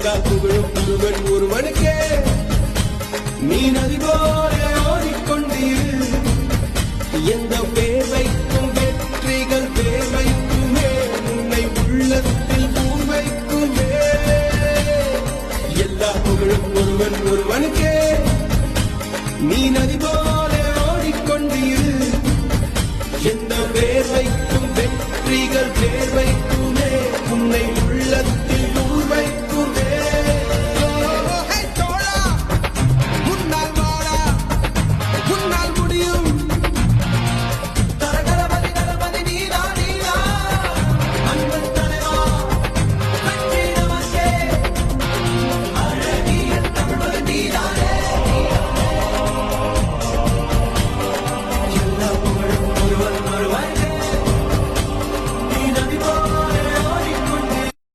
எல்லா புகழும் ஒருவன் ஒருவனுக்கே. நீ நதி போல ஓடிக்கொண்டீர். எந்த பேர் வைக்கும் வெற்றிகள் பேர் வைக்குமே, உன்னை உள்ளத்தில் பூர் வைக்குமே. எல்லா புகழும் ஒருவன் ஒருவனுக்கே. நீ நதி போல